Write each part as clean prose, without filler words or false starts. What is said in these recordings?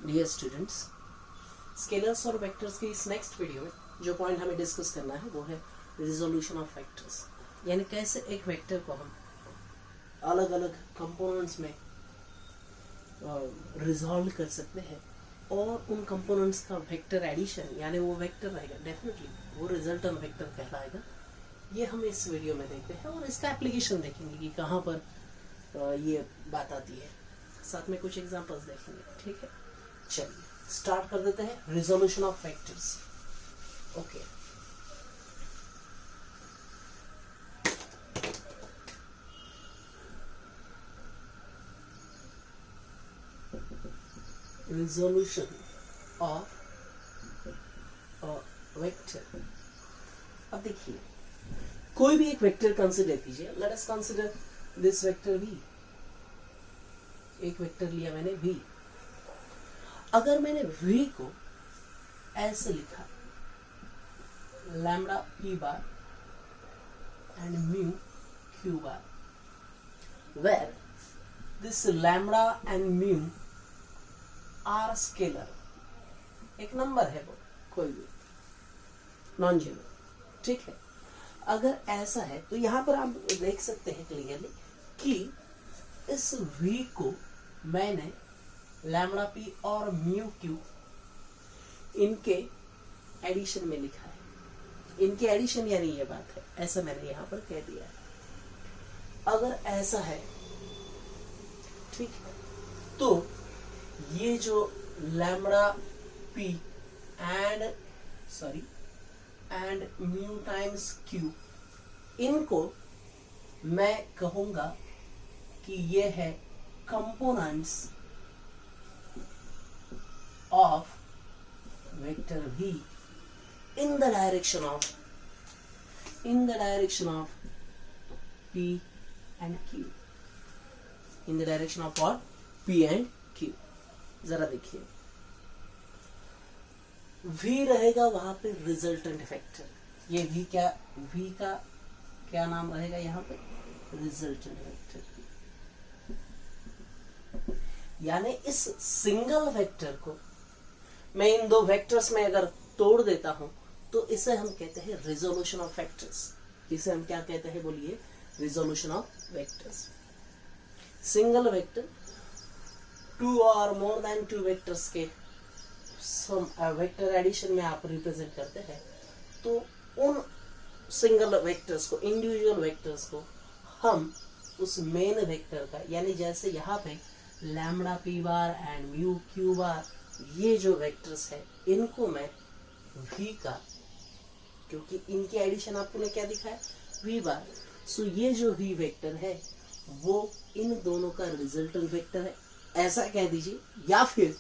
Dear students, scalars और vectors की इस नेक्स्ट वीडियो में जो पॉइंट हमें डिस्कस करना है वो है रिजोल्यूशन ऑफ वेक्टर्स, यानी कैसे एक वेक्टर को हम अलग अलग कंपोनेंट्स में रिजॉल्व कर सकते हैं और उन कंपोनेंट्स का वेक्टर एडिशन यानी वो वेक्टर रहेगा, डेफिनेटली वो रिजल्टेंट वेक्टर कहलाएगा। ये हम इस वीडियो में देखते हैं और इसका एप्लीकेशन देखेंगे कि कहाँ पर ये बात आती है, साथ में कुछ एग्जांपल्स देखेंगे। ठीक है, चलिए स्टार्ट कर देते हैं। Resolution of vectors. Okay, resolution of a vector। अब देखिए, कोई भी एक वेक्टर कंसिडर कीजिए। Let us consider this vector v। एक वेक्टर लिया मैंने v। अगर मैंने v को ऐसे लिखा lambda p bar and mu q bar, where this lambda and mu are scalar, एक नंबर है वो, कोई भी नॉन जीरो। ठीक है, अगर ऐसा है तो यहां पर आप देख सकते हैं क्लियरली कि इस v को मैंने लैम्बडा p और म्यू q इनके एडिशन में लिखा है। इनके एडिशन यानी ये बात है, ऐसा मैंने यहां पर कह दिया है। अगर ऐसा है, ठीक है, तो ये जो lambda p and mu times q, इनको मैं कहूंगा कि ये है components of vector v in the direction of p and q, in the direction of what? p and q। जरा देखिए, v रहेगा वहां पे रिजल्टेंट वेक्टर। ये v का क्या नाम रहेगा यहाँ पे? Resultant vector. यानी इस सिंगल वेक्टर को मैं इन दो वेक्टर्स में अगर तोड़ देता हूं तो इसे हम कहते हैं रिजोल्यूशन ऑफ वेक्टर्स। इसे हम क्या कहते हैं? बोलिए, resolution of vectors. Single vector, two और मोर देन टू वेक्टर्स के वेक्टर एडिशन में आप रिप्रेजेंट करते हैं, तो उन सिंगल वेक्टर्स को, इंडिविजुअल वेक्टर्स को हम उस मेन वेक्टर का, यानी जैसे यहाँ पे lambda p bar and mu q बार, ये जो वेक्टर्स है इनको मैं v का, क्योंकि इनकी एडिशन आपने क्या दिखा है? v बार। सो ये जो v वेक्टर है वो इन दोनों का रिजल्टेंट वेक्टर है, ऐसा कह दीजिए। या फिर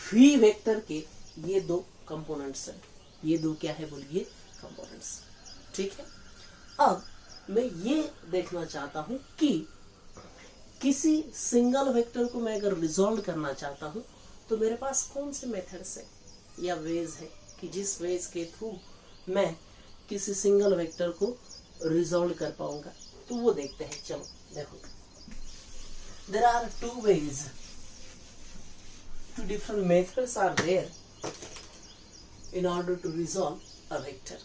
v वेक्टर के ये दो कंपोनेंट्स हैं। ये दो क्या है? बोलिए, कंपोनेंट्स। ठीक है, अब मैं ये देखना चाहता हूं कि किसी सिंगल वेक्टर को मैं अगर रिजॉल्व करना चाहता हूं तो मेरे पास कौन से मेथड्स है या वेज है कि जिस वेज के थ्रू मैं किसी सिंगल वेक्टर को रिजॉल्व कर पाऊंगा। तो वो देखते हैं। चलो देखो, there are two ways, two different methods are there in order to resolve a vector।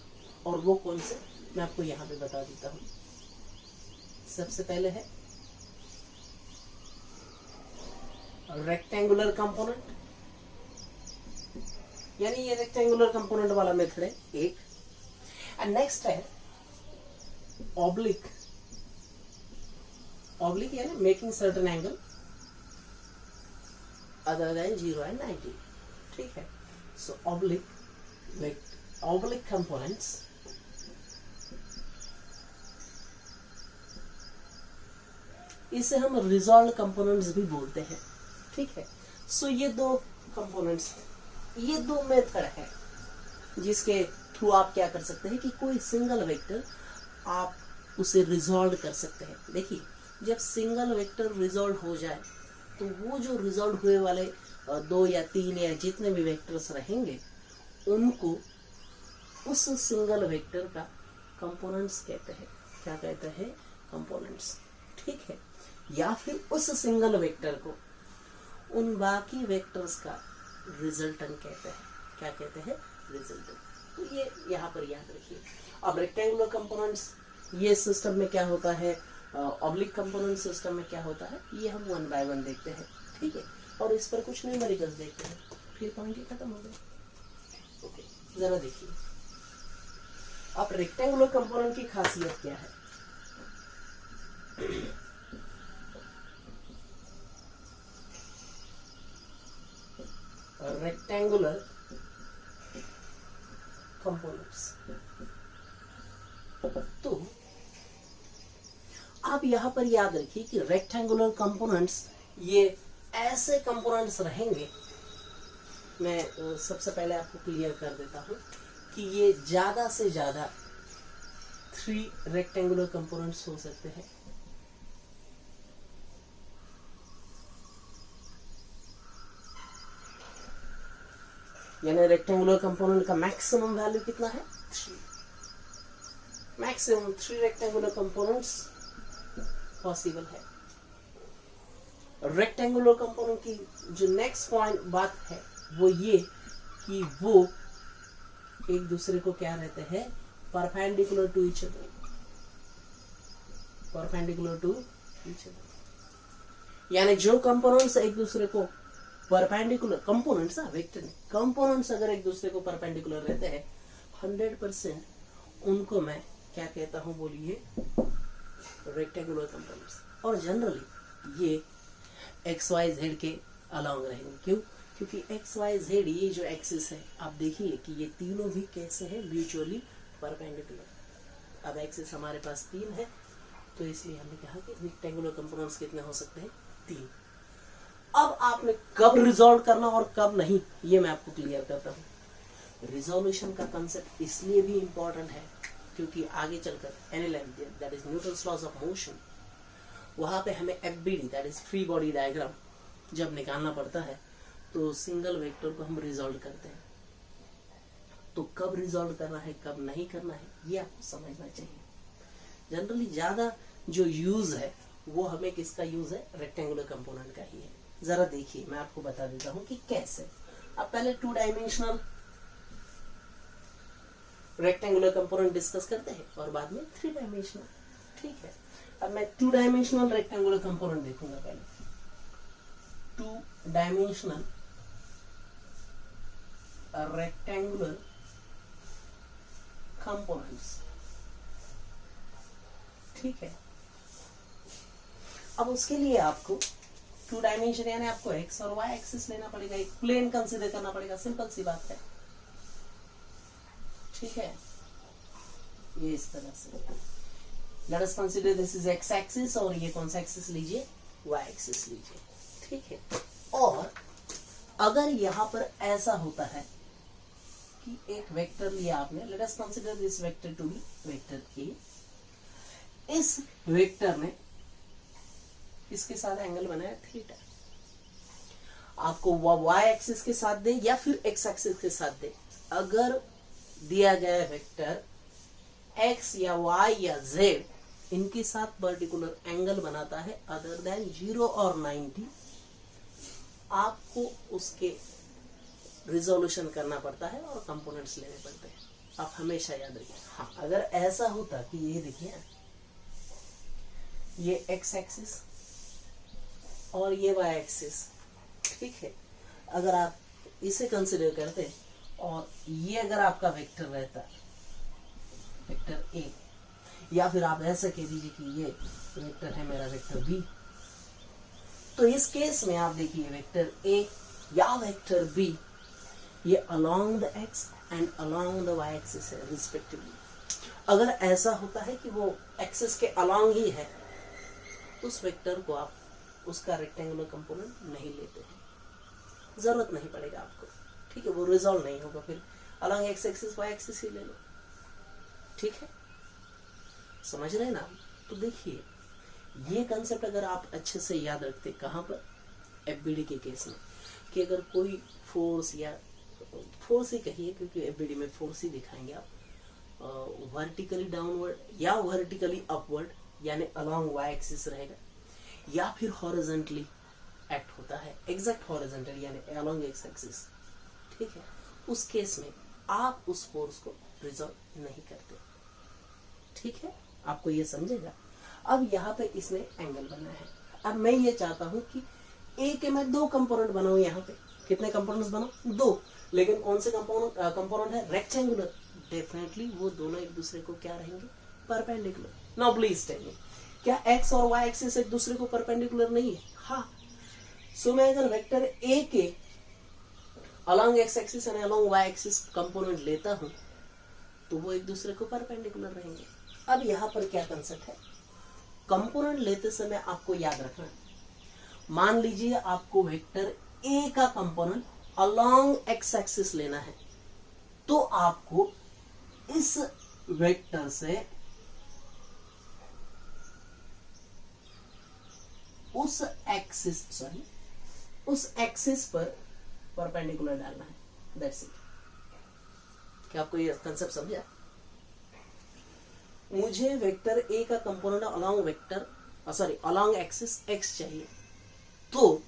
और वो कौन से, मैं आपको यहां पे बता देता हूं। सबसे पहले है रेक्टेंगुलर कंपोनेंट, यानी ये रेक्टेंगुलर कंपोनेंट वाला मेथड है एक। एंड नेक्स्ट है ऑब्लिक यानी making certain angle other than 0 and 90। ठीक है, सो ऑब्लिक कंपोनेंट्स, इसे हम रिजॉल्व कंपोनेंट्स भी बोलते हैं। ठीक है, सो ये दो कंपोनेंट्स, ये दो मेथड है जिसके थ्रू आप क्या कर सकते हैं कि कोई सिंगल वेक्टर आप उसे रिजॉल्व कर सकते हैं। देखिए, जब सिंगल वेक्टर रिजॉल्व हो जाए तो वो जो रिजॉल्व हुए वाले दो या तीन या जितने भी वेक्टर्स रहेंगे उनको उस सिंगल वेक्टर का कंपोनेंट्स कहते हैं। क्या कहते हैं? कंपोनेंट्स। ठीक है, या फिर उस सिंगल वेक्टर को उन बाकी वेक्टर्स का रिजल्टेंट कहते हैं। क्या कहते हैं? रिजल्टेंट। तो ये यहाँ पर याद रखिए। अब रेक्टेंगुलर कंपोनेंट्स ये सिस्टम में क्या होता है, ऑब्लिक कंपोनेंट सिस्टम में क्या होता है, ये हम 1 बाय 1 देखते हैं, ठीक है। और इस पर कुछ न्यूमेरिकल्स देखते हैं, फिर पॉइंट ही खत्म हो गए। ओके, जरा देखिए अब रेक्टेंगुलर कंपोनेंट की खासियत क्या है। रेक्टेंगुलर कंपोनेंट्स, तो आप यहां पर याद रखिए कि रेक्टेंगुलर कंपोनेंट्स ये ऐसे कंपोनेंट्स रहेंगे, मैं सबसे पहले आपको क्लियर कर देता हूं कि ये ज्यादा से ज्यादा 3 रेक्टेंगुलर कंपोनेंट्स हो सकते हैं। यानी रेक्टेंगुलर कंपोनेंट का मैक्सिमम वैल्यू कितना है? 3। मैक्सिमम 3 रेक्टेंगुलर कंपोनेंट्स पॉसिबल है। रेक्टेंगुलर कंपोनेंट की जो नेक्स्ट पॉइंट बात है वो ये कि वो एक दूसरे को क्या रहते हैं? Perpendicular to each other. Perpendicular to each other यानी जो कंपोनेंट्स एक दूसरे को परपेंडिकुलर, कंपोनेंट्स वेक्टर नहीं, कंपोनेंट्स अगर एक दूसरे को परपेंडिकुलर रहते हैं 100% उनको मैं क्या कहता हूं बोलिए? Rectangular components. और जनरली ये XYZ के अलोंग रहेंगे। क्यों? क्योंकि XYZ ये जो एक्सिस है, आप देखिए कि ये तीनों भी कैसे हैं? Mutually perpendicular. अब एक्सिस हमारे पास 3 है, तो इसलिए हमने कहा कि रेक्टेंगुलर कंपोनेंट्स कितने हो सकते हैं? 3। अब आपने कब रिजॉल्व करना और कब नहीं, ये मैं आपको क्लियर करता हूँ। रिजोल्यूशन का कंसेप्ट इसलिए भी इंपॉर्टेंट है क्योंकि आगे चलकर NLM, that is Newton's laws of motion, वहां पे हमें FBD, that is free body diagram, जब निकालना पड़ता है तो सिंगल वेक्टर को हम रिजॉल्व करते हैं। तो कब रिजॉल्व करना है, कब नहीं करना है, ये आपको समझना चाहिए। जनरली ज्यादा जो यूज है वो हमें किसका यूज है? रेक्टेंगुलर कंपोनेंट का ही है। जरा देखिए, मैं आपको बता देता हूं कि कैसे। अब पहले 2 डायमेंशनल रेक्टेंगुलर कंपोनेंट डिस्कस करते हैं और बाद में 3 डायमेंशनल, ठीक है। अब मैं 2 डायमेंशनल रेक्टेंगुलर कंपोनेंट देखूंगा पहले। 2 डायमेंशनल रेक्टेंगुलर कंपोनेंट्स, ठीक है। अब उसके लिए आपको 2 डायमेंशन यानी आपको एक्स और वाई एक्सिस लेना पड़ेगा, एक प्लेन कंसीडर करना पड़ेगा, सिंपल सी बात है, ठीक है। ये इस तरह से late us consider this is x axis और ये कौन सा एक्सिस लीजिए? वाई एक्सिस लीजिए, ठीक है। और अगर यहां पर ऐसा होता है कि एक वेक्टर लिया आपने, let us consider this vector to be vector A, इस वेक्टर ने इसके साथ एंगल बनाया थीटा, आपको वाई एक्सिस के साथ दे या फिर एक्स एक्सिस के साथ दे, अगर दिया गया वेक्टर एक्स या वाई या जेड इनके साथ पर्टिकुलर एंगल बनाता है अदर देन 0 और 90, आपको उसके रिजोल्यूशन करना पड़ता है और कंपोनेंट्स लेने पड़ते हैं। आप हमेशा याद रखिए। हाँ, अगर ऐसा होता कि ये देखिए ये एक्स एक्सिस और ये वाई एक्सिस, ठीक है, अगर आप इसे कंसिडर करते और ये अगर आपका वेक्टर रहता वेक्टर ए, या फिर आप ऐसा कह दीजिए कि ये वेक्टर है मेरा वेक्टर बी, तो इस केस में आप देखिए वेक्टर ए या वेक्टर बी ये along the X and along the Y axis है रिस्पेक्टिवली। अगर ऐसा होता है कि वो एक्सिस के अलोंग ही है, उस वेक्टर को आप उसका रेक्टेंगुलर कंपोनेंट नहीं लेते हैं, जरूरत नहीं पड़ेगा आपको, ठीक है। वो रिजॉल्व नहीं होगा, फिर along X axis Y axis ही ले लो, ठीक है। समझ रहे हैं ना? तो देखिए ये कंसेप्ट अगर आप अच्छे से याद रखते, कहां पर? एफबीडी के केस में, कि अगर कोई फोर्स या फोर्स ही कहिए क्योंकि एफबीडी में फोर्स ही दिखाएंगे आप, वर्टिकली डाउनवर्ड या वर्टिकली अपवर्ड यानी अलोंग वाई एक्सिस रहेगा, या फिर हॉरिजॉन्टली एक्ट होता है एग्जैक्ट हॉरिजॉन्टल यानी अलोंग एक्स एक्सिस, ठीक है, उस केस में आप उस फोर्स को रिजॉल्व नहीं करते, ठीक है, आपको ये समझेगा। अब यहाँ पे इसने एंगल बना है, अब मैं ये चाहता हूं कि ए के मैं दो कंपोनेंट बनाऊं, यहाँ पे कितने कंपोनेंट्स बनाऊं, दो, लेकिन कौन से कंपोनेंट है, रेक्टेंगुलर, डेफिनेटली वो दोनों एक दूसरे को क्या रहेंगे, perpendicular. Now please tell me, क्या एक्स और वाई एक्सिस एक दूसरे को परपेंडिकुलर नहीं है, हाँ, सो मैं अगर वेक्टर ए के along X axis and along Y axis component लेता हूं तो वो एक दूसरे को परपेंडिकुलर रहेंगे। अब यहाँ पर क्या कंसेप्ट है, कंपोनेंट लेते समय आपको याद रखना है, मान लीजिए आपको वेक्टर ए का कंपोनेंट अलॉन्ग एक्स एक्सिस लेना है, तो आपको इस वेक्टर से उस एक्सिस पर परपेंडिकुलर डालना है, दैट्स इट। क्या आपको ये कंसेप्ट समझा? मुझे वेक्टर ए का कंपोनेंट अलॉन्ग एक्सिस एक्स चाहिए, तो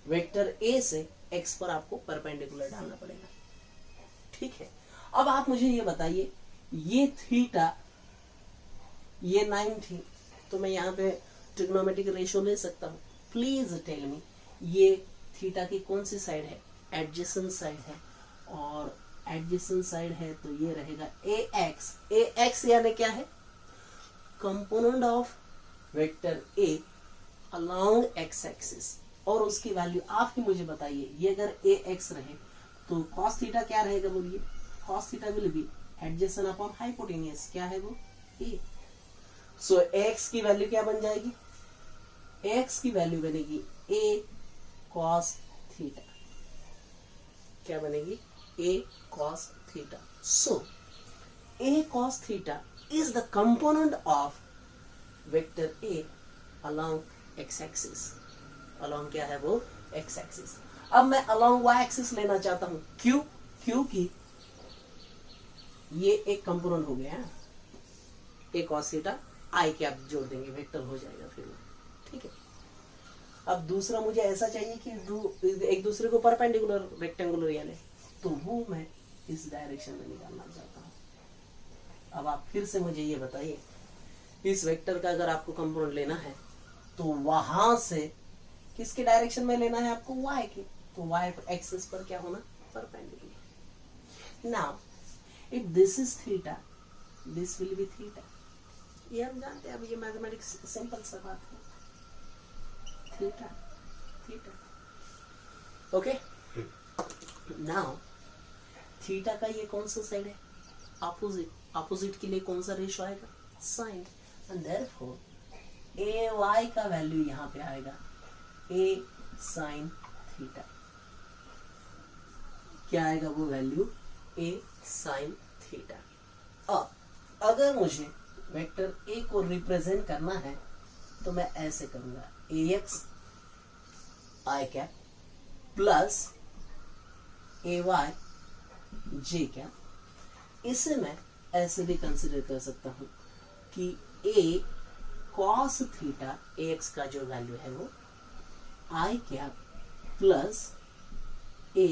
वेक्टर ए से एक्स पर आपको परपेंडिकुलर डालना पड़ेगा, ठीक है। अब आप मुझे ये बताइए, ये थीटा ये 9 थी, तो मैं यहाँ पे ट्रिग्नोमेट्रिक रेशियो ले सकता हूँ, प्लीज टेल मी ये थीटा की कौन सी साइड है, एडजेसेंट साइड है, और एडजेसेंट साइड है तो ये रहेगा ax यानी क्या है, component of vector a along X axis, और उसकी वैल्यू आप ही मुझे बताइए, ये अगर ax रहे तो cos थीटा क्या रहेगा, बोलिए, cos theta will be adjacent upon hypotenuse, क्या है वो, a, सो ax की वैल्यू क्या बन जाएगी, ax की वैल्यू बनेगी a cos थीटा, क्या बनेगी, a cos theta. So a cos theta is the component of vector A along x-axis. Along क्या है वो, x-axis. अब मैं along y-axis लेना चाहता हूं, क्यों, क्योंकि ये एक कंपोनेंट हो गया है, a cos theta i के आप जोड़ देंगे, वेक्टर हो जाएगा फिर वो, ठीक है। अब दूसरा मुझे ऐसा चाहिए कि एक दूसरे को परपेंडिकुलर रेक्टेंगुलर यानी, तो वो मैं इस डायरेक्शन में निकालना चाहता हूं। अब आप फिर से मुझे ये बताइए, इस वेक्टर का अगर आपको कंपोनेंट लेना है तो वहां से किसके डायरेक्शन में लेना है आपको, y के, तो y एक्सिस पर क्या होना, perpendicular. Now if this is theta, this will be theta, ये हम जानते हैं, अब ये मैथमेटिक्स सिंपल सा बात है, theta theta, okay. Now theta का ये कौन सा साइड है, अपोजिट के लिए कौन सा रेशो आएगा, sine, and therefore A Y का वैल्यू यहां पे आएगा ए साइन थीटा, क्या आएगा वो वैल्यू, ए साइन थीटा। अब अगर मुझे वेक्टर ए को रिप्रेजेंट करना है तो मैं ऐसे करूंगा, ax I cap plus ay j cap. इसे मैं ऐसे भी कंसिडर कर सकता हूं कि a cos थीटा, ax का जो वैल्यू है वो I cap plus a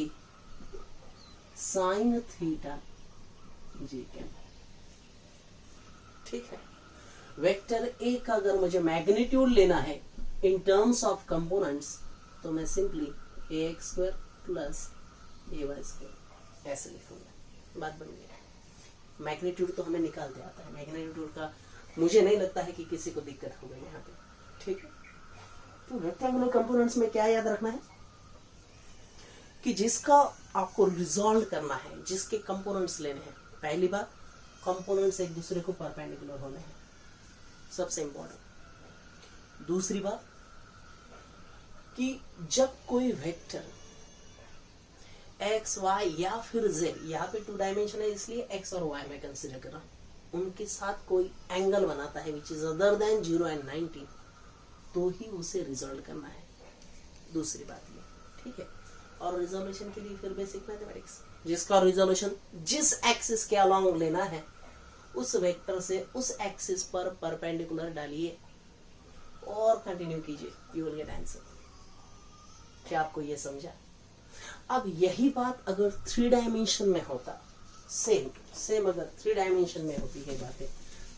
sine theta j cap, ठीक है। वेक्टर ए का अगर मुझे मैग्नीट्यूड लेना है इन टर्म्स ऑफ कंपोनेंट्स, तो मैं simply ax square plus ay square ऐसे लिखूंगा, बात बन गई। मैग्नीट्यूड तो हमें निकालते आता है, मैग्नीट्यूड का मुझे नहीं लगता है कि किसी को दिक्कत होगा यहाँ पे, ठीक है। तो रेक्टेंगुलर कंपोनेंट्स में क्या याद रखना है कि जिसका आपको रिजॉल्व करना है, जिसके कंपोनेंट्स लेने हैं, पहली बात कंपोनेंट्स एक दूसरे को परपेंडिकुलर होने हैं, सबसे इंपॉर्टेंट। दूसरी बात कि जब कोई वेक्टर एक्स वाई या फिर जेड, यहाँ पे 2 डायमेंशन है इसलिए एक्स और वाई में कंसिडर कर रहा हूं, उनके साथ कोई एंगल बनाता है which is other than 0 and 90, तो ही उसे रिजॉल्व करना है। दूसरी बात ये, ठीक है। और रिजोल्यूशन के लिए फिर बेसिक मैथमेटिक्स, जिसका रिजोल्यूशन जिस एक्सिस के अलोंग लेना है उस वेक्टर से उस एक्सिस पर परपेंडिकुलर डालिए और कंटिन्यू कीजिए, यू विल गेट आंसर। क्या आपको ये समझा? अब यही बात अगर 3 डायमेंशन में होता, सेम अगर 3 डायमेंशन में होती है बातें,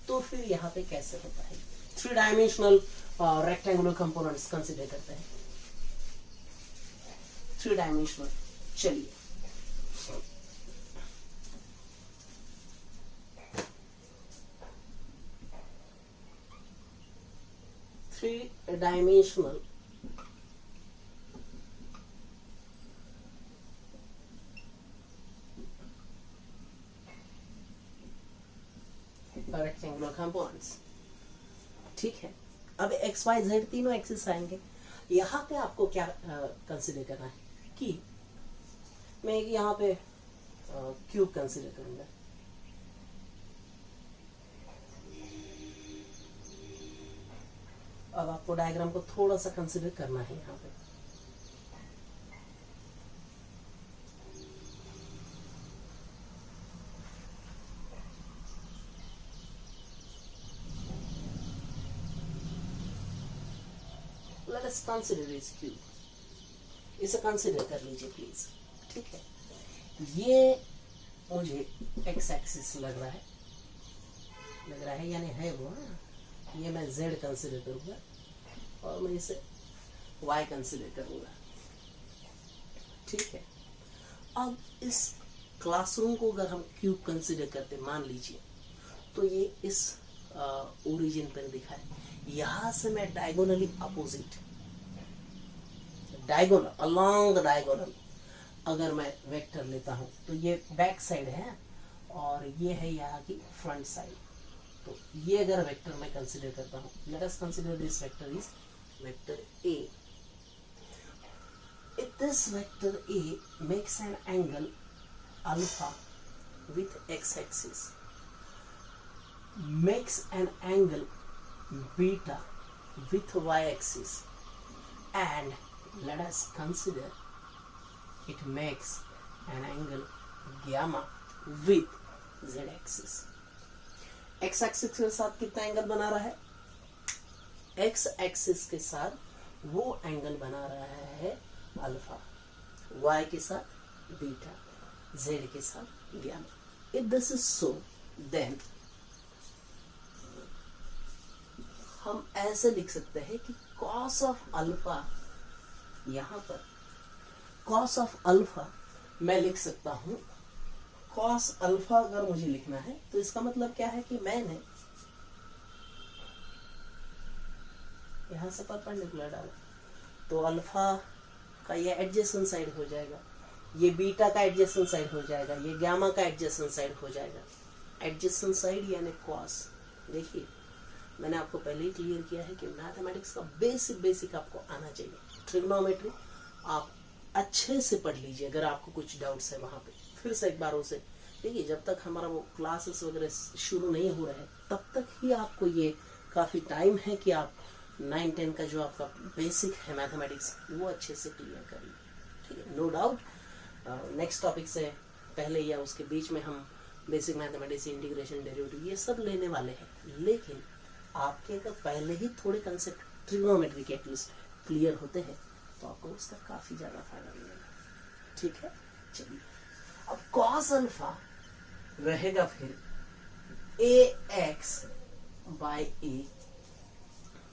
तो फिर यहाँ पे कैसे होता है? 3 डायमेंशनल रेक्टेंगुलर कंपोनेंट्स कंसिडर करते हैं, 3 डायमेंशनल। चलिए थ्री डायमेंशनल रेक्टेंगुलर कंपोनेंट्स, ठीक है। अब एक्स वाई जेड तीनों एक्सिस आएंगे। यहाँ पे आपको क्या कंसिडर करना है कि मैं यहाँ पे क्यूब कंसिडर करूंगा। अब आपको डायग्राम को थोड़ा सा कंसिडर करना है यहाँ पे। Let us consider this cube. इसे कंसिडर कर लीजिए प्लीज, ठीक है। ये मुझे एक्स एक्सिस लग रहा है यानी है वो, ये मैं z कंसिडर करूंगा और मैं इसे y कंसिडर करूंगा, ठीक है। अब इस क्लासरूम को अगर हम क्यूब कंसिडर करते मान लीजिए, तो ये इस ओरिजिन पर दिखा है। यहां से मैं diagonally opposite, diagonal along the diagonal अगर मैं वेक्टर लेता हूं, तो ये बैक साइड है और ये है यहाँ की फ्रंट साइड। तो ये अगर वेक्टर मैं कंसिडर करता हूं, late us consider this vector is vector A. If this vector A makes an angle alpha with x-axis, makes an angle beta with y-axis, and let us consider it makes an angle gamma with z-axis. x axis के साथ कितना angle बना रहा है? x axis के साथ वो angle बना रहा है अल्फा, y के साथ बीटा, z के साथ gamma. If this is so, then हम ऐसे लिख सकते हैं कि cos ऑफ अल्फा, यहां पर cos ऑफ अल्फा मैं लिख सकता हूं। cos अल्फा अगर मुझे लिखना है तो इसका मतलब क्या है कि मैंने यहां से परपेंडिकुलर डाला, तो अल्फा का ये एडजेसेंट साइड हो जाएगा, ये बीटा का एडजेसेंट साइड हो जाएगा, ये गामा का एडजेसेंट साइड हो जाएगा। एडजेसेंट साइड यानी cos। देखिए मैंने आपको पहले ही क्लियर किया है कि मैथमेटिक्स का बेसिक आपको आना चाहिए। ट्रिग्नोमेट्री आप अच्छे से पढ़ लीजिए, अगर आपको कुछ डाउट्स है वहां पे फिर से एक बार उसे देखिए। जब तक हमारा वो क्लासेस वगैरह शुरू नहीं हो रहे तब तक ही आपको ये काफ़ी टाइम है कि आप 9-10 का जो आपका बेसिक है मैथमेटिक्स वो अच्छे से क्लियर करिए, ठीक है। नो डाउट नेक्स्ट टॉपिक से पहले या उसके बीच में हम बेसिक मैथमेटिक्स, इंटीग्रेशन, डेरिवेटिव ये सब लेने वाले हैं, लेकिन आपके अगर पहले ही थोड़े कंसेप्ट ट्रिग्नोमेट्री के एटलीस्ट क्लियर होते हैं तो आपको उसका काफ़ी ज़्यादा फायदा मिलेगा, ठीक है। चलिए अब cos अल्फा रहेगा फिर ax/a,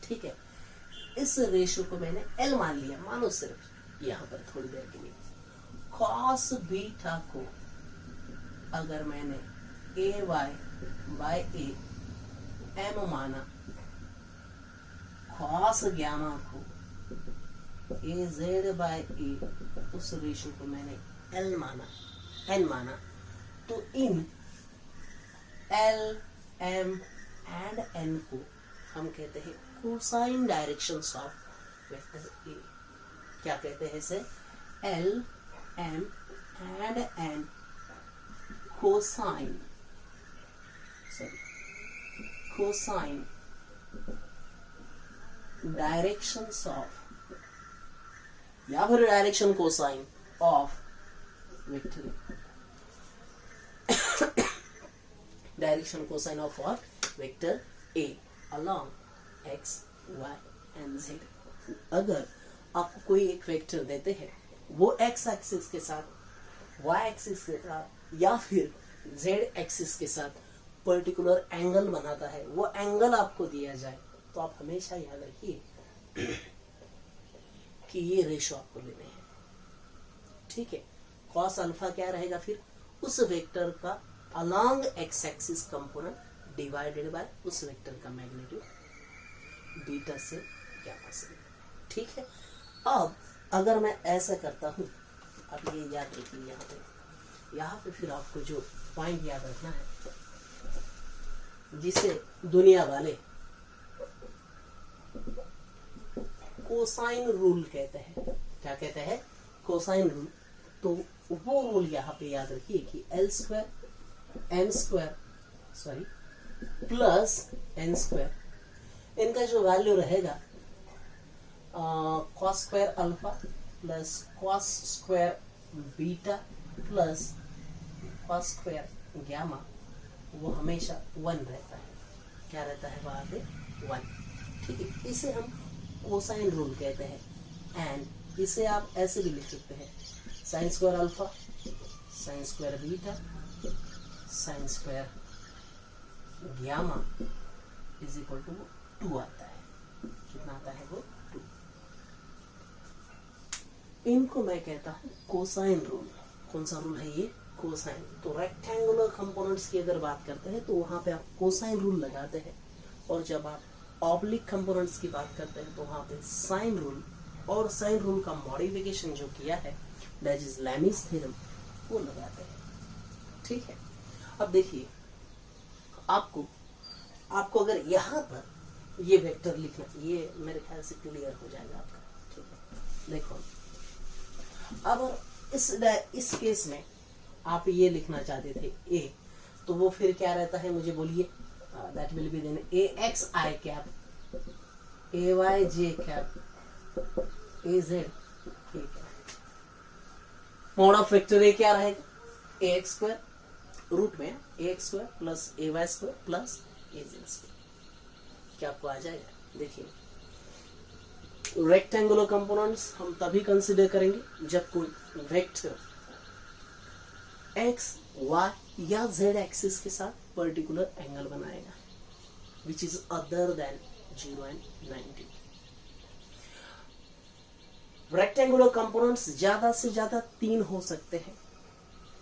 ठीक है। इस रेशियो को मैंने L मान लिया, मानो सिर्फ यहाँ पर थोड़ी देर के लिए। cos बीटा को अगर मैंने ay/a m माना, cos गामा को az/a उस रेशियो को मैंने L माना, n माना, तो इन L, M एंड N को हम कहते हैं cosine directions of vector A। क्या कहते हैं इसे? L, M and N cosine directions of, या फिर direction cosine of vector A। Direction cosine of what? Vector A along x, y and z। अगर आपको कोई एक वेक्टर देते हैं, वो एक्स एक्सिस के साथ, वाई एक्सिस के साथ या फिर जेड एक्सिस के साथ पर्टिकुलर एंगल बनाता है, वो एंगल आपको दिया जाए, तो आप हमेशा याद रखिए कि ये रेशो आपको लेने हैं। ठीक है, कॉस अल्फा क्या रहेगा फिर, उस वेक्टर का along X axis component divided by उस वेक्टर का मैग्नीट्यूड बीटा से गामा से। ठीक है, अब अगर मैं ऐसा करता हूं, अब ये याद रखिए, यहाँ पे फिर आपको जो पॉइंट याद रखना है, जिसे दुनिया वाले कोसाइन रूल कहते हैं। क्या कहते हैं? Cosine rule. तो वो रूल यहाँ पे याद रखिए कि L square M square plus N square, इनका जो वैल्यू रहेगा cos square alpha plus cos square beta plus cos square gamma, वो हमेशा 1 रहता है। क्या रहता है वहां पे? 1। ठीक है, इसे हम कोसाइन रूल कहते हैं। एंड इसे आप ऐसे भी लिख सकते हैं, sine square alpha sine square beta sine square gamma is equal to 2 आता है। कितना आता है वो? 2। इनको मैं कहता हूं कोसाइन रूल। कौन सा रूल है ये? कोसाइन। तो रेक्टेंगुलर कंपोनेंट्स की अगर बात करते हैं तो वहां पे आप कोसाइन रूल लगाते हैं, और जब आप ऑब्लिक कंपोनेंट्स की बात करते हैं तो वहां पे साइन रूल, और साइन रूल का मॉडिफिकेशन जो किया है दैट इज लैमीज थ्योरम, वो लगाते हैं। ठीक है, अब देखिए, आपको अगर यहाँ पर ये वेक्टर लिखना, ये मेरे ख्याल से क्लियर हो जाएगा आपका। ठीक है, देखो, अब इस केस में आप ये लिखना चाहते थे ए, तो वो फिर क्या रहता है मुझे बोलिए? That will be then A X I cap A Y J cap A Z K cap. Mod of vector A क्या रहेगा? ए एक्स स्क्वायर, रूट में A X square plus A Y square plus A Z square. क्या आपको आ जाएगा? देखिए, rectangular components हम तभी consider करेंगे जब कोई वेक्टर एक्स वाई या जेड एक्सिस के साथ पर्टिकुलर एंगल बनाएगा which is other than 0 and 90। Rectangular components ज्यादा से ज्यादा 3 हो सकते हैं।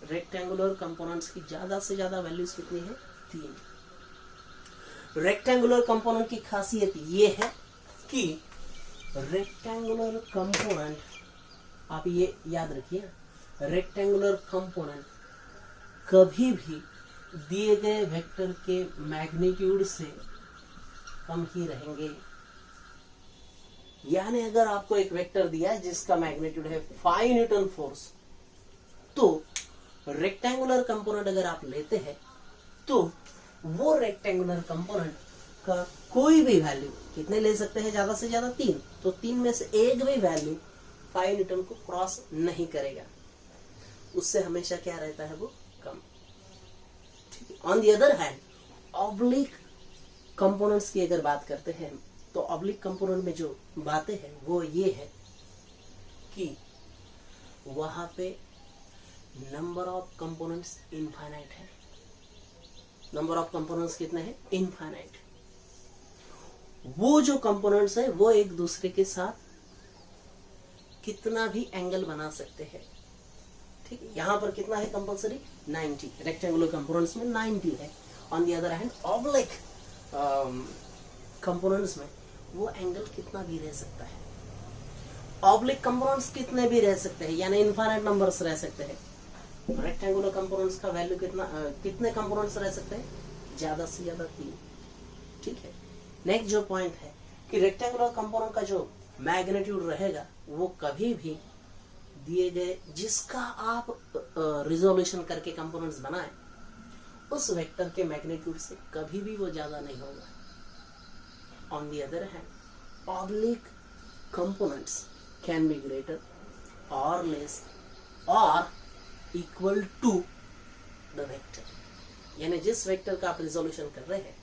रेक्टेंगुलर कंपोनेंट्स की ज्यादा से ज्यादा वैल्यूज कितनी है? 3। रेक्टेंगुलर कंपोनेंट की खासियत ये है कि रेक्टेंगुलर कंपोनेंट, आप ये याद रखिए, रेक्टेंगुलर कंपोनेंट कभी भी दिए गए वेक्टर के मैग्नीट्यूड से कम ही रहेंगे। यानी अगर आपको एक वेक्टर दिया है जिसका मैग्नीट्यूड है 5 न्यूटन फोर्स, तो रेक्टेंगुलर कंपोनेंट अगर आप लेते हैं तो वो रेक्टेंगुलर कंपोनेंट का कोई भी वैल्यू कितने ले सकते हैं? ज्यादा से ज्यादा 3। तो 3 में से एक भी वैल्यू 5 न्यूटन को क्रॉस नहीं करेगा, उससे हमेशा क्या रहता है? वो कम। ठीक है, on the other hand oblique components की अगर बात करते हैं तो ऑब्लिक कंपोनेंट में जो बातें हैं वो ये है कि वहां पे नंबर ऑफ कंपोनेंट्स इनफाइनाइट है। नंबर ऑफ कंपोनेंट्स कितने हैं? इनफाइनाइट। वो जो कंपोनेंट्स है वो एक दूसरे के साथ कितना भी एंगल बना सकते हैं। ठीक है, यहां पर कितना है कंपल्सरी? 90। रेक्टेंगुलर कंपोनेंट्स में 90 है। On the other hand oblique components में वो एंगल कितना भी रह सकता है। ऑब्लिक कंपोनेंट्स कितने भी रह सकते हैं, यानी इनफाइनाइट नंबर्स रह सकते हैं। रेक्टेंगुलर कंपोनेंट्स का वैल्यू कितने कंपोनेंट्स रह सकते हैं? ज्यादा से ज्यादा 3। ठीक है, नेक्स्ट जो पॉइंट है कि रेक्टेंगुलर कंपोनेंट का जो मैग्नीट्यूड रहेगा वो कभी भी दिए गए जिसका आप रिजोल्यूशन करके कंपोनेंट्स बनाए उस वेक्टर के मैग्नीट्यूड से कभी भी वो ज्यादा नहीं होगा। On the other hand oblique components can be greater और लेस और इक्वल टू द वेक्टर, यानी जिस वेक्टर का आप रिजोल्यूशन कर रहे हैं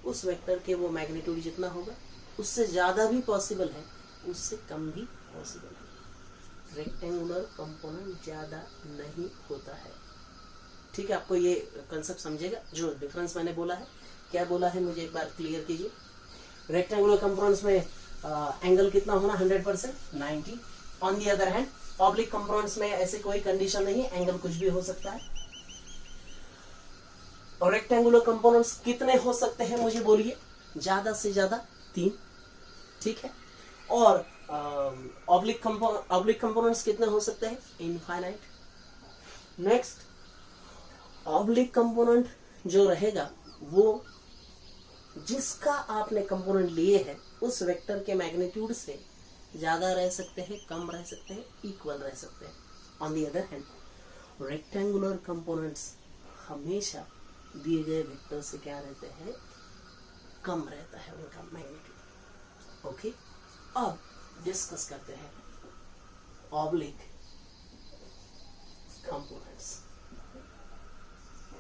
उस वेक्टर के वो मैग्नीट्यूड जितना होगा उससे ज्यादा भी पॉसिबल है, उससे कम भी पॉसिबल है, रेक्टेंगुलर कंपोनेंट ज्यादा नहीं होता है। ठीक है, आपको ये कंसेप्ट समझेगा जो डिफरेंस मैंने बोला है। क्या बोला है मुझे एक बार क्लियर कीजिए। रेक्टेंगुलर कंपोनेंट्स में एंगल कितना होना, 100%, 90। On the other hand oblique components में ऐसे कोई कंडीशन नहीं है, एंगल कुछ भी हो सकता है। और रेक्टेंगुलर कंपोनेंट्स कितने हो सकते हैं मुझे बोलिए, ज्यादा से ज्यादा 3। ठीक है, और ऑब्लिक कंपोनेंट्स कितने हो सकते हैं, इनफाइनाइट। नेक्स्ट, ऑब्लिक कंपोनेंट जो रहेगा वो जिसका आपने कंपोनेंट लिए है उस वेक्टर के मैग्नीट्यूड से ज्यादा रह सकते हैं, कम रह सकते हैं, इक्वल रह सकते हैं। On the other hand rectangular components हमेशा दिए गए वेक्टर से क्या रहते हैं, कम रहता है उनका मैग्नीट्यूड। ओके, अब डिस्कस करते हैं ऑब्लिक कंपोनेंट्स।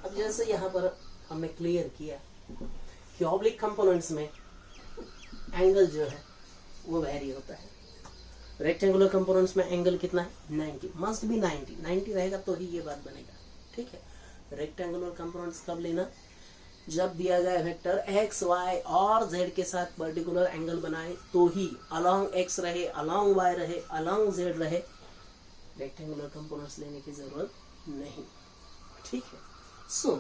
अब जैसे यहां पर हमने क्लियर किया कि ऑब्लिक कंपोनेंट्स में एंगल जो है वो वेरी होता है। रेक्टेंगुलर कंपोनेंट्स में एंगल कितना है, 90, मस्ट बी 90 रहेगा तो ही ये बात बनेगा। ठीक है, रेक्टेंगुलर कंपोनेंट्स कब लेना, जब दिया गया वेक्टर एक्स वाई और जेड के साथ पर्टिकुलर एंगल बनाए तो ही, अलोंग एक्स रहे, अलोंग वाई रहे, अलोंग जेड रहे, रेक्टेंगुलर कंपोनेंट्स लेने की जरूरत नहीं। ठीक है, सो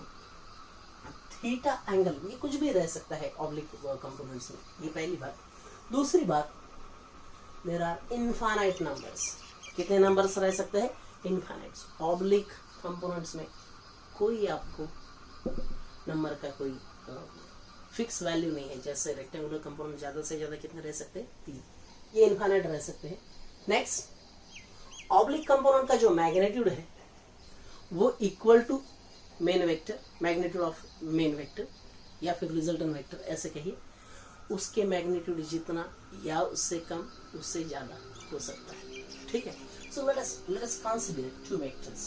थीटा एंगल ये कुछ भी रह सकता है ऑब्लिक कंपोनेंट्स में, ये पहली बात। दूसरी बात, देयर आर इनफाइनाइट नंबर्स। कितने नंबर्स रह सकते हैं, इनफाइनाइट्स। ऑब्लिक कंपोनेंट्स में कोई आपको नंबर का कोई फिक्स वैल्यू नहीं है। जैसे रेक्टेंगुलर कंपोनेंट ज्यादा से ज्यादा कितने रह सकते हैं, 3, ये इनफाइनाइट रह सकते हैं। नेक्स्ट, ऑब्लिक कंपोनेंट का जो मैग्नीट्यूड है वो equal to main vector, magnitude of main vector या फिर रिजल्टेंट वेक्टर ऐसे कहिए, उसके मैग्नीट्यूड जितना या उससे कम उससे ज्यादा हो सकता है। ठीक है, सो let us consider two vectors.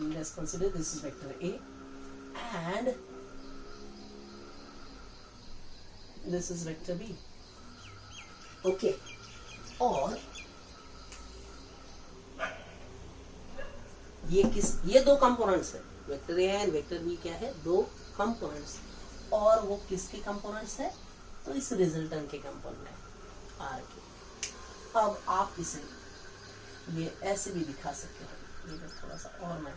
Let's consider this is vector A and this is vector B. Okay, और ये दो कंपोनेंट्स है, vector A and vector B क्या है, दो कंपोनेंट्स। और वो किसके कंपोनेंट्स है, तो इस रिजल्टेंट के कंपोनेंट है, आर के। अब आप इसे ये ऐसे भी दिखा सकते हैं, ये बस थोड़ा सा और मैं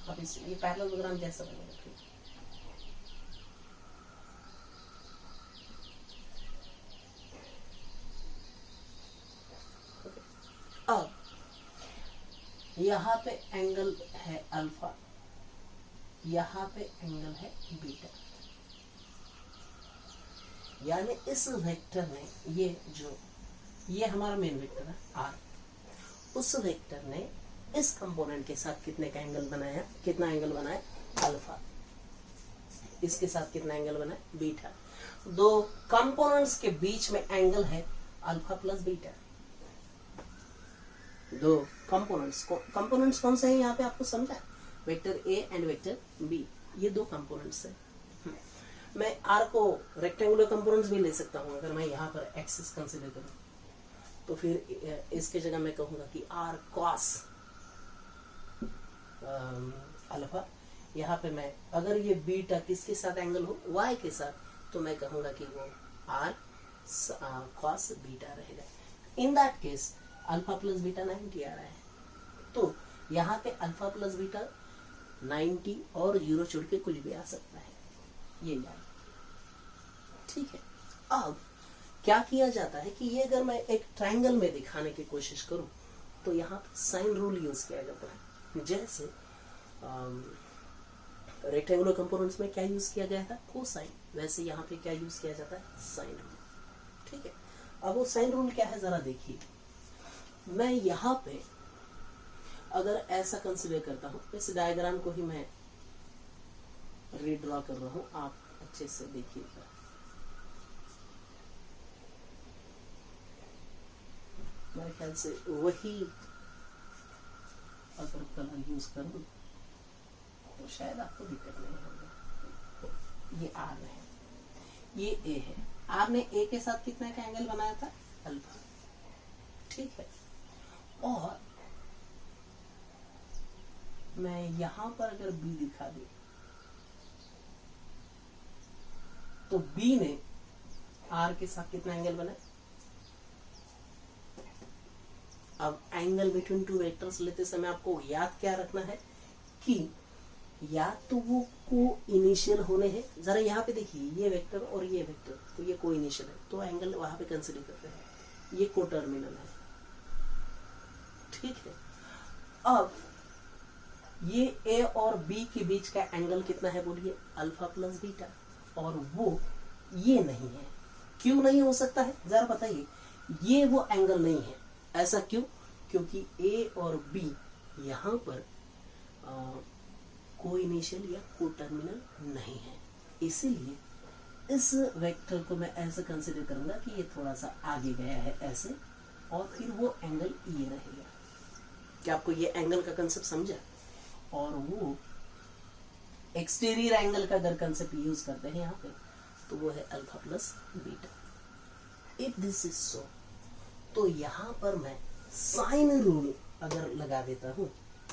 अब इस ये पैरेललोग्राम जैसा बनेगा। ठीक, अब यहाँ पे एंगल है अल्फा, यहाँ पे एंगल है बीटा, यानी इस वेक्टर ने ये हमारा मेन वेक्टर है आर, उस वेक्टर ने इस कंपोनेंट के साथ कितने का एंगल बनाया, कितना एंगल बनाया, अल्फा। इसके साथ कितना एंगल बनाया, बीटा। दो कंपोनेंट्स के बीच में एंगल है अल्फा प्लस बीटा। दो कंपोनेंट्स कौन से हैं यहाँ पे आपको समझा, vector A and vector B, ये दो कंपोनेंट्स है। मैं आर को रेक्टेंगुलर कंपोनेंट्स भी ले सकता हूँ। अगर मैं यहाँ पर एक्सिस कंसीडर करूँ तो फिर इसके जगह मैं कहूंगा कि आर कॉस अल्फा। यहाँ पे मैं अगर ये बीटा किसके साथ एंगल हो, वाई के साथ, तो मैं कहूंगा कि वो आर कॉस बीटा रहेगा। In that case alpha plus beta 90 आ रहा है, तो यहाँ पे अल्फा प्लस बीटा 90 और 0 छोड़ के कुछ भी आ सकता है, ये याद। ठीक है, अब क्या किया जाता है कि ये अगर मैं एक ट्रायंगल में दिखाने की कोशिश करूं तो यहाँ पे साइन रूल यूज किया जाता है। जैसे रेक्टेंगुलर कंपोनेंट्स में क्या यूज किया गया था, कोसाइन, वैसे यहाँ पे क्या यूज किया जाता है, साइन रूल। ठीक है, अब वो साइन रूल क्या है जरा देखिए। मैं यहाँ पे अगर ऐसा कंसीडर करता हूँ, इस डायग्राम को ही मैं रीड्रॉ कर रहा हूँ, आप अच्छे से देखिएगा। मेरे ख्याल से वही अगर कलर यूज करूँ तो शायद आपको दिक्कत नहीं होगा। ये आर है, ये ए है। आर ने ए के साथ कितना का एंगल बनाया था? अल्फा। ठीक है, और मैं यहां पर अगर बी दिखा दूं तो बी ने आर के साथ कितना एंगल बनाया? अब एंगल बिटवीन टू वेक्टर्स लेते समय आपको याद क्या रखना है कि या तो वो को इनिशियल होने हैं। जरा यहाँ पे देखिए, ये वेक्टर और ये वेक्टर, तो ये को इनिशियल है, तो एंगल वहां पे कंसीडर करते हैं। ये को टर्मिनल है। ठीक है, अब ये ए और बी के बीच का एंगल कितना है बोलिए? अल्फा प्लस बीटा, और वो ये नहीं है। क्यों नहीं हो सकता है जरा बताइए? ये वो एंगल नहीं है। ऐसा क्यों? क्योंकि ए और बी यहां पर को इनिशियल या को टर्मिनल नहीं है। इसीलिए इस वेक्टर को मैं ऐसे कंसीडर करूंगा कि ये थोड़ा सा आगे गया है ऐसे, और फिर वो एंगल ये रहेगा। क्या आपको ये एंगल का कंसेप्ट समझा? और वो एक्सटीरियर एंगल का अगर कंसेप्ट यूज करते हैं यहाँ पे, तो वो है alpha plus beta. If this is सो, तो यहां पर मैं साइन रूल अगर लगा देता हूं,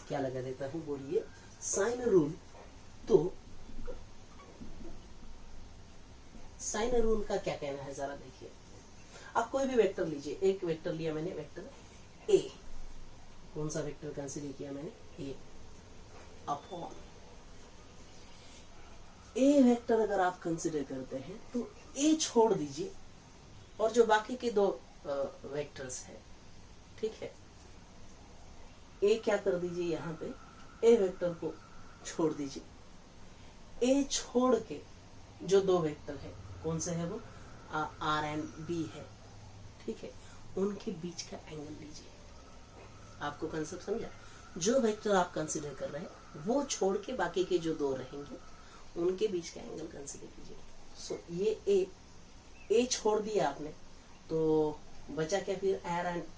क्या लगा देता हूं बोलिए? Sine rule. तो साइन रूल का क्या कहना है जरा देखिए। आप कोई भी वेक्टर लीजिए, एक वेक्टर लिया मैंने, वेक्टर ए। कौन सा वेक्टर कंसीडर किया मैंने? ए अपॉन ए वेक्टर अगर आप कंसीडर करते हैं तो ए छोड़ दीजिए, और जो बाकी के दो वेक्टर्स है, ठीक है, ए क्या कर दीजिए यहाँ पे? ए वेक्टर को छोड़ दीजिए। ए छोड़ के जो दो वेक्टर है, कौन से है वो? आर एंड बी है। ठीक है, उनके बीच का एंगल लीजिए। आपको कंसेप्ट समझा? जो वेक्टर आप कंसीडर कर रहे हैं वो छोड़ के बाकी के जो दो रहेंगे उनके बीच का एंगल कंसीडर कीजिए। सो ये ए छोड़ दिया आपने, तो बचा क्या फिर?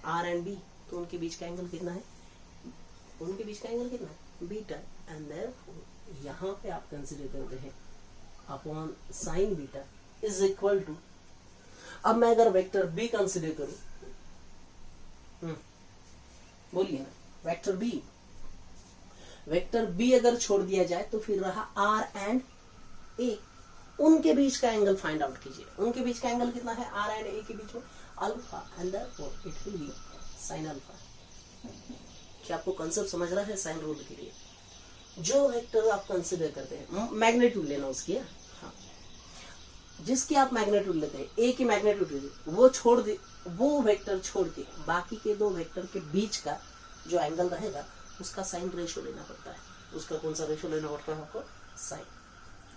R and B. तो उनके बीच का एंगल कितना है? उनके बीच का एंगल कितना है? बीटा। एंड देयरफॉर यहाँ पे आप कंसीडर करते हैं upon sine beta is equal to, अब मैं अगर वेक्टर बी कंसीडर करूं, बोलिए ना, वेक्टर बी अगर छोड़ दिया जाए तो फिर रहा आर एंड ए। उनके बीच का एंगल फाइंड आउट कीजिए। उनके बीच का एंगल कितना है? आर एंड ए के बीच में alpha, and therefore it will be sine alpha. क्या आपको कंसेप्ट समझ रहा है? साइन रूल के लिए जो वेक्टर आप कंसीडर करते हैं, मैग्नीट्यूड लेना उसकी, हाँ, जिसकी आप मैग्नीट्यूड लेते हैं, ए की मैग्नीट्यूड, वो वेक्टर छोड़ के बाकी के दो वेक्टर के बीच का जो एंगल रहेगा उसका साइन रेशो लेना पड़ता है। उसका कौन सा रेशो लेना पड़ता है आपको? साइन।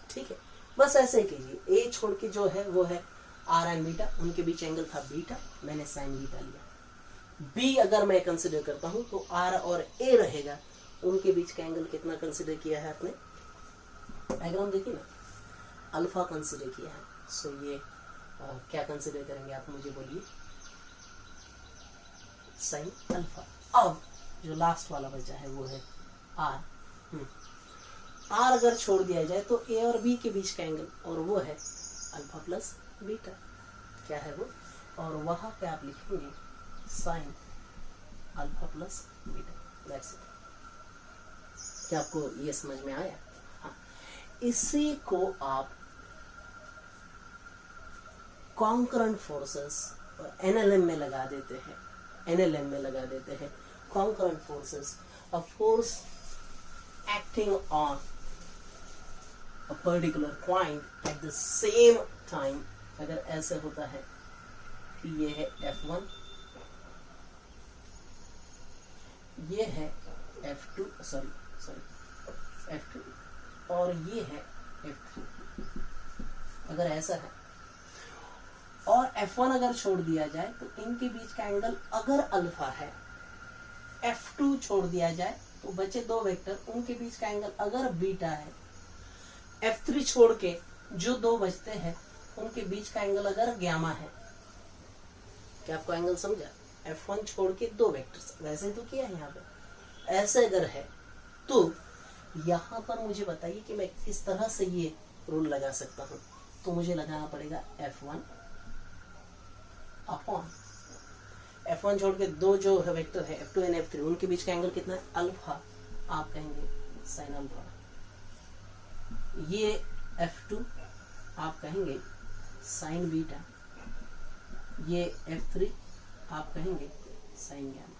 ठीक है, बस ऐसे ही कीजिए। ए छोड़ के जो है वो है आर एंड बीटा, उनके बीच एंगल था बीटा, मैंने साइन बीटा लिया। बी अगर मैं कंसिडर करता हूं तो आर और ए रहेगा, उनके बीच का एंगल कितना कंसिडर किया है आपने? डायग्राम देखिए ना, अल्फा कंसिडर किया है। सो ये क्या कंसिडर करेंगे आप मुझे बोलिए? Sine alpha. अब जो लास्ट वाला बचा है वो है आर। आर अगर छोड़ दिया जाए तो ए और बी के बीच का एंगल, और वो है अल्फा प्लस बीटा। क्या है वो? और वहां पे आप लिखेंगे sine alpha plus beta. That's it. क्या आपको ये समझ में आया? हाँ, इसी को आप कॉन्करेंट फोर्सेस एनएलएम में लगा देते हैं। एनएलएम में लगा देते हैं concurrent forces, a force acting on a particular point at the same time। अगर ऐसे होता है कि ये है F1, ये है F2, F2 और ये है F3। अगर ऐसा है और F1 अगर छोड़ दिया जाए तो इनके बीच का एंगल अगर अल्फा है, F2 छोड़ दिया जाए तो बचे दो वेक्टर, उनके बीच का एंगल अगर बीटा है, F3 छोड़ के जो दो बचते हैं उनके बीच का एंगल अगर गामा है। क्या आपको एंगल समझा? F1 छोड़ के दो वेक्टर्स, वैसे तो किया है यहाँ पे। ऐसे अगर है तो यहाँ पर मुझे बताइए कि मैं किस तरह से ये रूल लगा सकता हूँ, तो मुझे लगाना पड़ेगा F1 अपॉन F1 छोड़ के दो जो है वेक्टर है F2 एंड F3, उनके बीच का एंगल कितना है अल्फा, आप कहेंगे साइन अल्फा। ये F2 आप कहेंगे साइन बीटा, ये F3 आप कहेंगे साइन गैमा।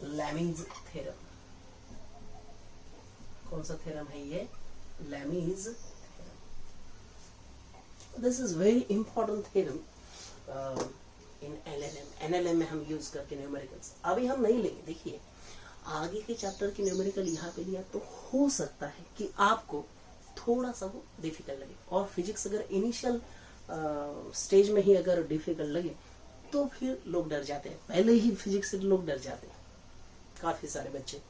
लैमीज थ्योरम, कौन सा थ्योरम है ये? Lami's theorem. This is very important theorem in NLM में हम यूज करके न्यूमेरिकल्स। अभी हम नहीं लेंगे, देखिए आगे के चैप्टर की न्यूमेरिकल यहाँ पे लिया तो हो सकता है कि आपको थोड़ा सा वो डिफिकल्ट लगे, और फिजिक्स अगर इनिशियल स्टेज में ही अगर डिफिकल्ट लगे तो फिर लोग डर जाते हैं, पहले ही फिजिक्स से लोग डर जाते हैं काफी सारे बच्चे।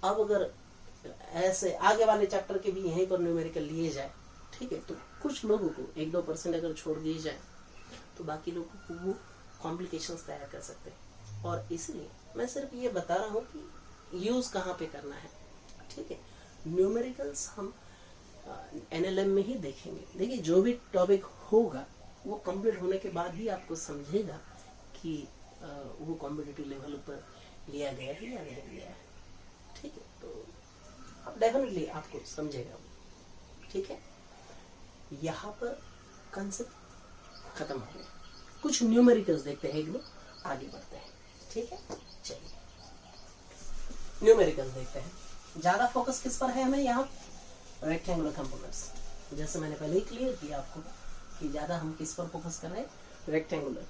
अब अगर ऐसे आगे वाले चैप्टर के भी यहीं पर न्यूमेरिकल लिए जाए, ठीक है, तो कुछ लोगों को 1-2% अगर छोड़ दिए जाए तो बाकी लोगों को वो कॉम्प्लिकेशंस तैयार कर सकते हैं। और इसलिए मैं सिर्फ ये बता रहा हूँ कि यूज कहाँ पे करना है, ठीक है। न्यूमेरिकल्स हम एनएलएम में ही देखेंगे। देखिए जो भी टॉपिक होगा वो कंप्लीट होने के बाद ही आपको समझेगा कि वो कॉम्पिटिटिव लेवल पर लिया गया है या नहीं लिया है, ठीक है। तो अब डेफिनेटली आपको समझेगा वो, ठीक है। यहाँ पर कंसेप्ट खत्म हो गया, कुछ न्यूमेरिकल्स देखते हैं, एक दो आगे बढ़ते हैं, ठीक है। चलिए न्यूमेरिकल्स देखते हैं। ज्यादा फोकस किस पर है हमें यहाँ? Rectangular components. जैसे मैंने पहले ही क्लियर किया आपको कि ज्यादा हम किस पर फोकस कर रहे हैं? रेक्टेंगुलर।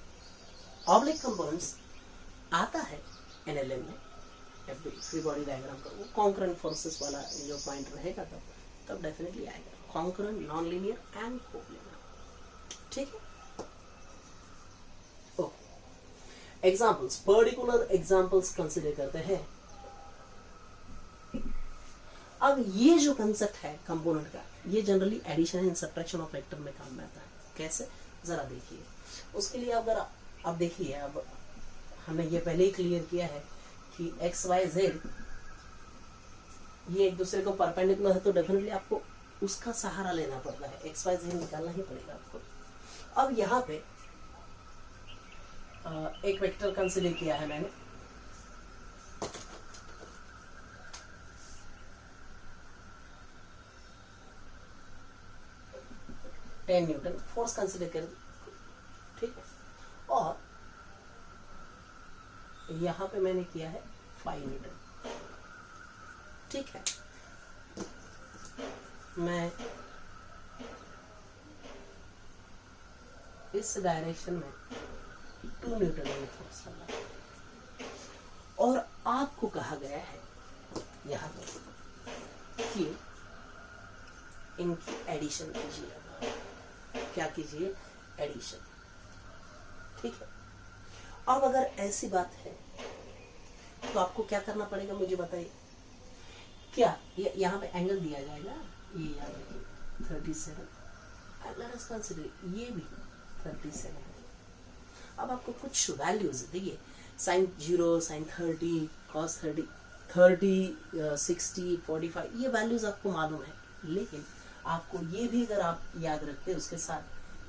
ऑब्लिक कंपोनेंट्स आता है एनएलएम में, फ्री बॉडी डायग्राम का वो कॉन्करेंट फोर्सेस वाला जो पॉइंट रहेगा तब डेफिनेटली आएगा। Concurrent, non linear and coplanar, ठीक है। एग्जाम्पल्स, पर्टिकुलर एग्जाम्पल्स कंसिडर करते हैं। अब ये जो कंसेप्ट है कंपोनेंट का, ये generally addition and subtraction of vector में काम में आता है। कैसे? जरा देखिए। उसके लिए अगर अब देखिए, अब हमने ये पहले ही क्लियर किया है कि एक्स वाई जेड ये एक दूसरे को परपेंडिकुलर है, तो डेफिनेटली आपको उसका सहारा लेना पड़ता है, एक्स वाई जेड निकालना ही पड़ेगा आपको। अब यहाँ पे एक वेक्टर कंसिडर किया है मैंने, N न्यूटन फोर्स कंसिडर कर, ठीक है। और यहां पे मैंने किया है 5 न्यूटन, ठीक है। मैं इस डायरेक्शन में 2 न्यूटन में फोर्स लगा, और आपको कहा गया है यहां पर कि इनकी एडिशन कीजिए। क्या कीजिए? एडिशन, ठीक है। अब अगर ऐसी बात है तो आपको क्या करना पड़ेगा मुझे बताइए। क्या यहाँ पे एंगल दिया जाएगा, ये याद रखिए 37, लेट अस कंसीडर ये भी 37 है। अब आपको कुछ वैल्यूज देखिए, sin 0, sin 30, cos 30, 60, 45, ये वैल्यूज आपको मालूम है। लेकिन आपको ये भी अगर आप याद रखते हैं उसके साथ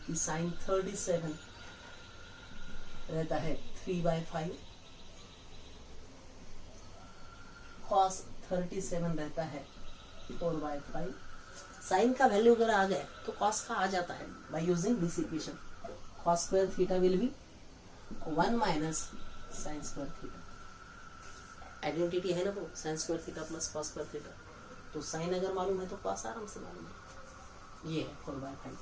कि sin 37 रहता है 3/5, cos 37 रहता है 4/5। साइन का वैल्यू अगर आ गया तो cos का आ जाता है by using this equation, cos square theta will be 1 minus sin square theta. Identity है ना वो, sin square theta plus cos square theta. तो साइन अगर मालूम है तो cos आराम से मालूम है। ये है 4/5,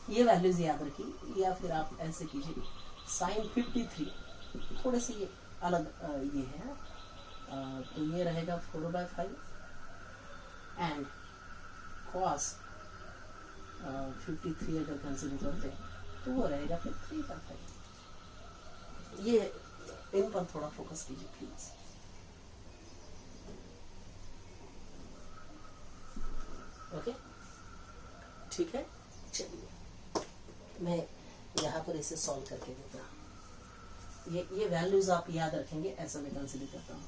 ये वैल्यूज याद रखिए। या फिर आप ऐसे कीजिए, sin 53 थोड़े से ये अलग ये है, तो ये रहेगा 4/5 एंड cos 53 अगर कंसिडर करते हैं तो वो रहेगा फिर 3/5। ये इन पर थोड़ा फोकस कीजिए प्लीज। ओके, ठीक है। चलिए मैं यहाँ पर इसे सॉल्व करके देता हूँ। ये वैल्यूज आप याद रखेंगे, ऐसा मैं कंसिडर करता हूँ।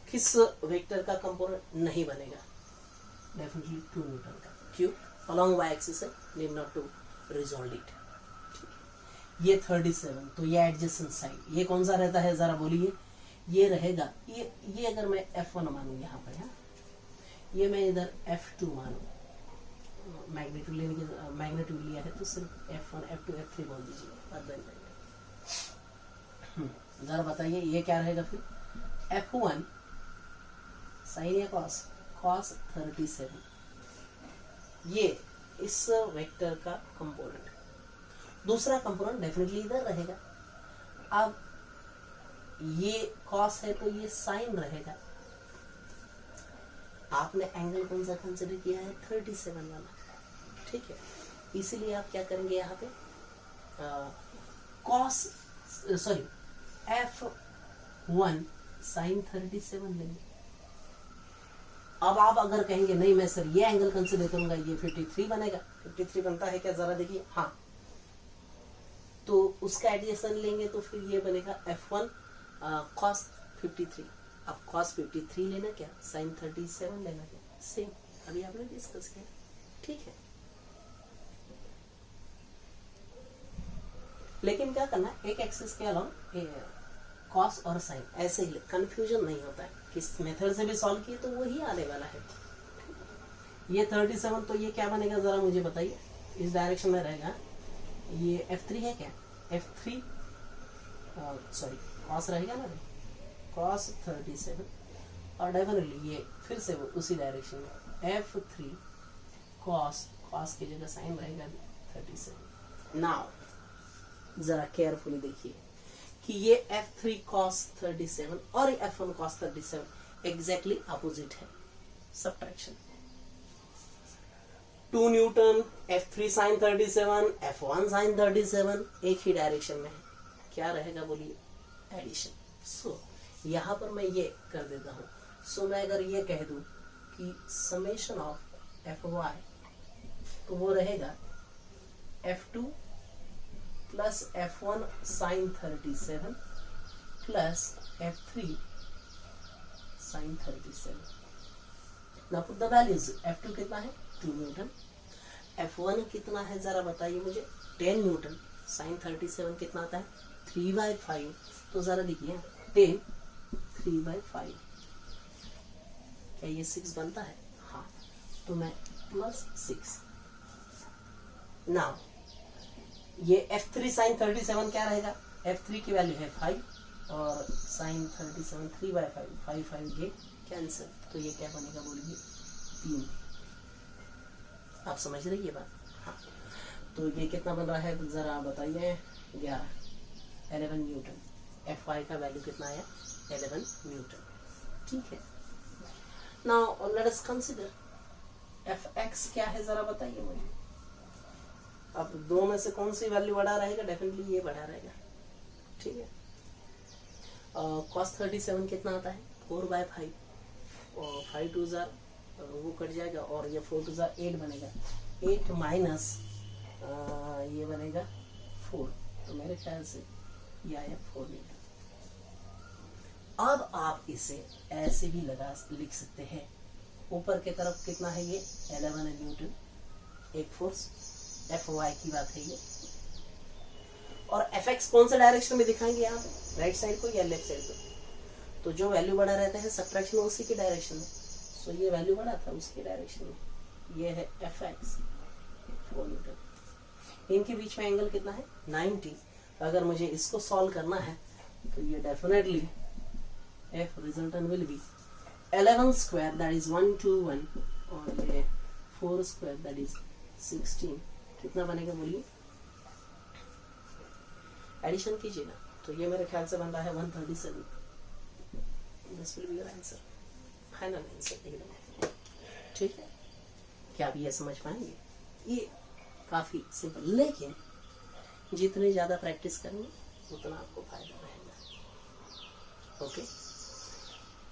किस वेक्टर का कंपोनेंट नहीं बनेगा? डेफिनेटली 2 न्यूटन का। क्यों? अलॉन्ग वाई एक्सिस है, need not to resolve it. ये 37, तो ये एडजेसेंट साइड, ये कौन सा रहता है जरा बोलिए? ये रहेगा, ये अगर मैं F1 मानूं यहाँ पर, है ये मैं इधर F2 मानूं, मैग्नीट्यूड लिया है तो सिर्फ F1 F2 F3 बोल दीजिए, बात बन जाएगा। जरा बताइए ये क्या रहेगा फिर? F1 साइन या कॉस? कॉस 37, ये इस वेक्टर का कंपोनेंट। दूसरा कंपोनेंट डेफिनेटली इधर रहेगा। अब ये कॉस है तो ये साइन रहेगा। आपने एंगल कौन सा कंसिडर किया है? 37 वाला, ठीक है। इसीलिए आप क्या करेंगे यहाँ पे? कॉस सॉरी F1 साइन 37 लेंगे। अब आप अगर कहेंगे नहीं मैं सर ये एंगल कंसिडर करूंगा, ये 53 बनेगा। 53 बनता है क्या जरा देखिए? हाँ, तो उसका एडजेसेंट लेंगे तो फिर ये बनेगा F1 cos 53। अब cos 53 लेना क्या, sin 37 लेना क्या, सेम अभी आपने डिस्कस किया, ठीक है। लेकिन क्या करना, एक एक्सिस के अलावा cos और sin ऐसे ही, कंफ्यूजन नहीं होता है। किस मेथड से भी सॉल्व किए तो वही आने वाला है। ये 37, तो ये क्या बनेगा जरा मुझे बताइए? इस डायरेक्शन में रहेगा। ये F3 है क्या? F3 सॉरी cos रहेगा ना, cos 37, और डेफिनेटली ये फिर से उसी डायरेक्शन में F3 cos की जगह साइन रहेगा 37। नाउ जरा केयरफुली देखिए कि ये F3 cos 37 और F1 cos 37 एग्जैक्टली अपोजिट है, subtraction. 2 Newton, F3 sin 37, F1 sin 37 एक ही डायरेक्शन में है, क्या रहेगा बोलिए? एडिशन। सो यहाँ पर मैं ये कर देता हूँ। सो मैं अगर ये कह दूं कि समेशन ऑफ Fy, तो वो रहेगा F2 plus F1 sin 37 plus F3 sin 37। Now put the values। F2 कितना है? 2 न्यूटन। F1 कितना है जरा बताइए मुझे? 10 न्यूटन। sin 37 कितना आता है? 3/5। तो जरा देखिए 10 3/5, क्या ये 6 बनता है? हाँ, तो मैं प्लस 6। नाउ ये F3 sin 37 क्या रहेगा? F3 की वैल्यू है 5 और sin 37 3/5, 5 ये कैंसिल, तो ये क्या बनेगा बोलिए? 3। आप समझ रही है बात? हाँ, तो ये कितना बन रहा है जरा बताइए? 11 न्यूटन। Fy का वैल्यू कितना आया? 11 न्यूटन, ठीक है। Now let us consider Fx क्या है जरा बताइए मुझे? अब दो में से कौन सी वैल्यू बड़ा रहेगा? डेफिनेटली ये बड़ा रहेगा, ठीक है। cos 37 कितना आता है? 4/5, और 5 2 जार वो कट जाएगा, और ये 4 2 जार 8 बनेगा। 8 माइनस ये बनेगा 4, तो मेरे ख्याल से ये आया 4 न्यूटन। अब आप इसे ऐसे भी लिख सकते हैं, ऊपर की तरफ कितना है ये? 11 न्यूटन, एक फोर्स Fy की बात है ये, और Fx कौन सा डायरेक्शन में दिखाएंगे आप? राइट साइड को या लेफ्ट साइड को? तो जो वैल्यू बड़ा रहता है सब्ट्रैक्शन उसी के डायरेक्शन में। सो ये वैल्यू बड़ा था उसके डायरेक्शन में, ये है Fx 4 न्यूटन। इनके बीच में एंगल कितना है? 90। अगर मुझे इसको सॉल्व करना है तो ये definitely F resultant will be 11 square that is 121, और ये 4 स्क्वायर दैट इज 16। कितना बनेगा बोलिए? एडिशन कीजिए ना, तो ये मेरे ख्याल से बन रहा है 137। This will be your answer, final answer एकदम, ठीक है। क्या आप ये समझ पाएंगे? ये काफी सिंपल, लेकिन जितनी ज्यादा प्रैक्टिस करेंगे उतना आपको फायदा रहेगा। ओके,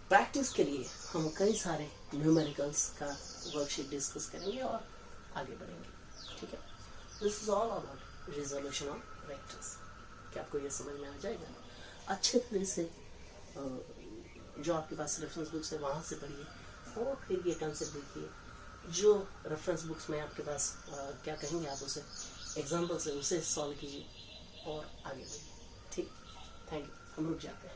प्रैक्टिस के लिए हम कई सारे न्यूमेरिकल्स का वर्कशीट डिस्कस करेंगे और आगे बढ़ेंगे, ठीक है। This is all about resolution of vectors. क्या आपको ये समझ में आ जाएगा? अच्छे तरह से जो आपके पास रेफरेंस बुक्स है वहाँ से पढ़िए और फिर ये कंसेप्ट देखिए। जो रेफरेंस बुक्स में आपके पास क्या कहेंगे आप उसे एग्जाम्पल से उसे सॉल्व कीजिए और आगे बढ़िए। ठीक, थैंक यू। हम रुक जाते हैं।